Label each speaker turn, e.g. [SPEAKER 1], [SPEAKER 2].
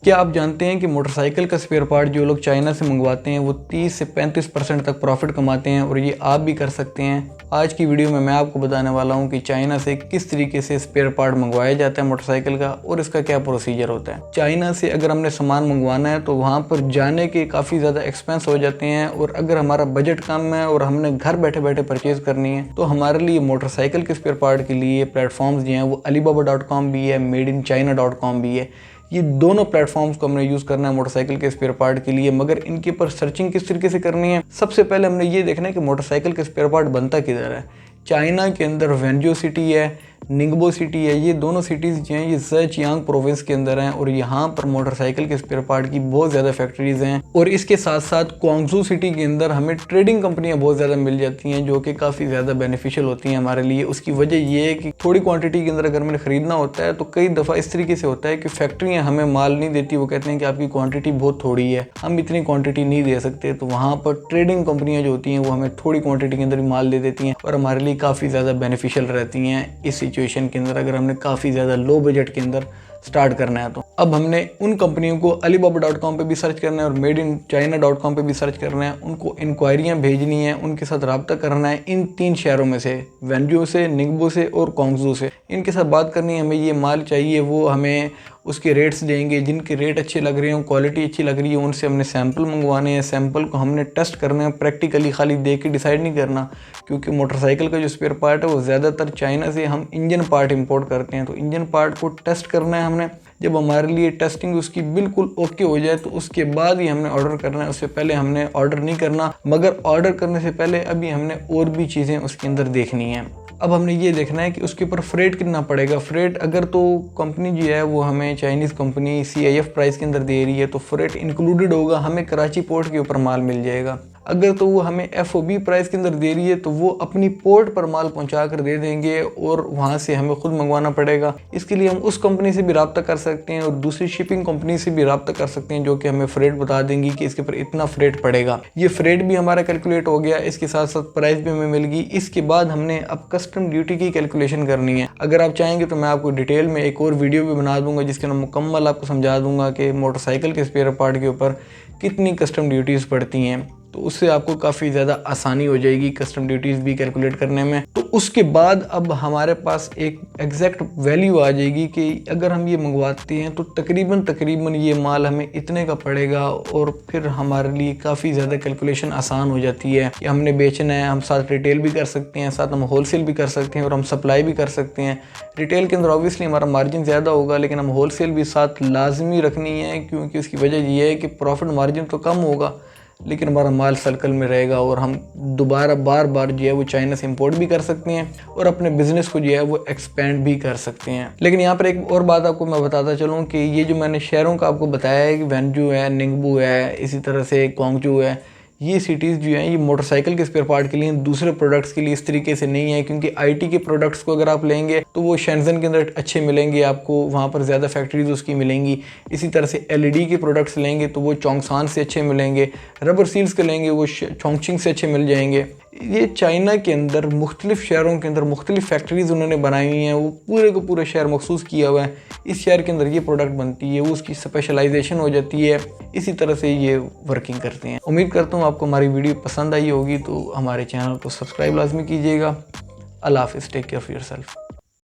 [SPEAKER 1] क्या आप जानते हैं कि मोटरसाइकिल का स्पेयर पार्ट जो लोग चाइना से मंगवाते हैं वो 30 से 35% तक प्रॉफिट कमाते हैं और ये आप भी कर सकते हैं। आज की वीडियो में मैं आपको बताने वाला हूँ कि चाइना से किस तरीके से स्पेयर पार्ट मंगवाया जाता है मोटरसाइकिल का और इसका क्या प्रोसीजर होता है। चाइना से अगर हमने सामान मंगवाना है तो वहाँ पर जाने के काफ़ी ज़्यादा एक्सपेंस हो जाते हैं और अगर हमारा बजट कम है और हमने घर बैठे बैठे परचेज करनी है तो हमारे लिए मोटरसाइकिल के स्पेयर पार्ट के लिए प्लेटफॉर्म्स जो हैं वो alibaba.com भी है, madeinchina.com भी है। ये दोनों प्लेटफॉर्म्स को हमने यूज़ करना है मोटरसाइकिल के स्पेयर पार्ट के लिए। मगर इनके ऊपर सर्चिंग किस तरीके से करनी है, सबसे पहले हमने ये देखना है कि मोटरसाइकिल के स्पेयर पार्ट बनता किधर है। चाइना के अंदर वेंजो सिटी है, निंगबो सिटी है, ये दोनों सिटीज़ जो हैं ये ज़ेजियांग प्रोविंस के अंदर हैं और यहाँ पर मोटरसाइकिल के स्पेयर पार्ट की बहुत ज़्यादा फैक्ट्रीज़ हैं। और इसके साथ साथ क्वांगजू सिटी के अंदर हमें ट्रेडिंग कंपनियाँ बहुत ज़्यादा मिल जाती हैं जो कि काफ़ी ज़्यादा बेनिफिशियल होती हैं हमारे लिए। उसकी वजह ये है कि थोड़ी क्वान्टिटी के अंदर अगर हमें ख़रीदना होता है तो कई दफ़ा इस तरीके से होता है कि फैक्ट्रियाँ हमें माल नहीं देती। वो कहते हैं कि आपकी क्वान्टिटी बहुत थोड़ी है, हम इतनी क्वान्टिटी नहीं दे सकते। तो वहाँ पर ट्रेडिंग कंपनियाँ जो होती हैं वो हमें थोड़ी क्वान्टिटी के अंदर ही माल दे देती हैं और हमारे लिए काफ़ी ज़्यादा बेनिफिशियल रहती हैं इस सिचुएशन के अंदर, अगर हमने काफ़ी ज़्यादा लो बजट के अंदर स्टार्ट करना है। तो अब हमने उन कंपनियों को alibaba.com पे भी सर्च करना है और madeinchina.com पे भी सर्च करना है। उनको इंक्वायरियाँ भेजनी है, उनके साथ रब्ता करना है इन 3 शहरों में से, वेंजो से, निंगबो से और क्वांगजू से। इनके साथ बात करनी है, हमें ये माल चाहिए, वो हमें उसके रेट्स देंगे। जिनके रेट अच्छे लग रहे हों, क्वालिटी अच्छी लग रही है, उनसे हमने सैंपल मंगवाने हैं। सैंपल को हमने टेस्ट करना है, प्रैक्टिकली खाली देख के डिसाइड नहीं करना, क्योंकि मोटरसाइकिल का जो स्पेयर पार्ट है वो ज़्यादातर चाइना से हम इंजन पार्ट इंपोर्ट करते हैं। तो इंजन पार्ट को टेस्ट करना है हमने। जब हमारे लिए टेस्टिंग उसकी बिल्कुल ओके हो जाए तो उसके बाद ही हमने ऑर्डर करना है। उससे पहले हमने ऑर्डर नहीं करना, मगर ऑर्डर करने से पहले अभी हमने और भी चीज़ें उसके अंदर देखनी है। अब हमने ये देखना है कि उसके ऊपर फ्रेट कितना पड़ेगा। फ्रेट अगर तो कंपनी जो है वो हमें चाइनीज़ कंपनी CIF प्राइस के अंदर दे रही है तो फ्रेट इंक्लूडेड होगा, हमें कराची पोर्ट के ऊपर माल मिल जाएगा। अगर तो वो हमें FOB प्राइस के अंदर दे रही है तो वो अपनी पोर्ट पर माल पहुंचा कर दे देंगे और वहाँ से हमें खुद मंगवाना पड़ेगा। इसके लिए हम उस कंपनी से भी रब्ता कर सकते हैं और दूसरी शिपिंग कंपनी से भी रब्ता कर सकते हैं जो कि हमें फ्रेट बता देंगी कि इसके ऊपर इतना फ्रेट पड़ेगा। ये फ्रेट भी हमारा कैलकुलेट हो गया, इसके साथ साथ प्राइस भी हमें मिल गई। इसके बाद हमने अब कस्टम ड्यूटी की कैलकुलेशन करनी है। अगर आप चाहेंगे तो मैं आपको डिटेल में एक और वीडियो भी बना दूंगा जिसके अंदर मुकम्मल आपको समझा दूंगा कि मोटरसाइकिल के स्पेयर पार्ट के ऊपर कितनी कस्टम ड्यूटीज़ पड़ती हैं। तो उससे आपको काफ़ी ज़्यादा आसानी हो जाएगी कस्टम ड्यूटीज़ भी कैलकुलेट करने में। तो उसके बाद अब हमारे पास एक एग्जैक्ट वैल्यू आ जाएगी कि अगर हम ये मंगवाते हैं तो तकरीबन ये माल हमें इतने का पड़ेगा और फिर हमारे लिए काफ़ी ज़्यादा कैलकुलेशन आसान हो जाती है कि हमने बेचना है। हम साथ रिटेल भी कर सकते हैं, साथ हम होलसेल भी कर सकते हैं और हम सप्लाई भी कर सकते हैं। रिटेल के अंदर ऑब्वियसली हमारा मार्जिन ज़्यादा होगा, लेकिन हम होलसेल भी साथ लाजमी रखनी है, क्योंकि उसकी वजह ये है कि प्रॉफिट मार्जिन तो कम होगा लेकिन हमारा माल सर्कल में रहेगा और हम दोबारा बार बार जो है वो चाइना से इंपोर्ट भी कर सकते हैं और अपने बिजनेस को जो है वो एक्सपेंड भी कर सकते हैं। लेकिन यहाँ पर एक और बात आपको मैं बताता चलूँ कि ये जो मैंने शहरों का आपको बताया है कि वेंजू है, निंगबो है, इसी तरह से क्वांगजू है, ये सिटीज़ जो हैं ये मोटरसाइकिल के स्पेयर पार्ट के लिए, दूसरे प्रोडक्ट्स के लिए इस तरीके से नहीं है। क्योंकि IT के प्रोडक्ट्स को अगर आप लेंगे तो वो शेंजन के अंदर अच्छे मिलेंगे आपको, वहाँ पर ज़्यादा फैक्ट्रीज उसकी मिलेंगी। इसी तरह से LED के प्रोडक्ट्स लेंगे तो वो चोंगसान से अच्छे मिलेंगे। रबर सील्स के लेंगे वो चोंगचिंग से अच्छे मिल जाएंगे। ये चाइना के अंदर मुख्तलिफ शहरों के अंदर मुख्तलिफ फैक्ट्रीज उन्होंने बनाई हुई हैं, वो पूरे का पूरा शहर मखसूस किया हुआ है। इस शहर के अंदर ये प्रोडक्ट बनती है, वो उसकी स्पेशलाइजेशन हो जाती है। इसी तरह से ये वर्किंग करते हैं। उम्मीद करता हूँ आपको हमारी वीडियो पसंद आई होगी, तो हमारे चैनल को सब्सक्राइब लाजमी कीजिएगा। अल्लाह हाफिज़, टेक केयर ऑफ़ योरसेल्फ।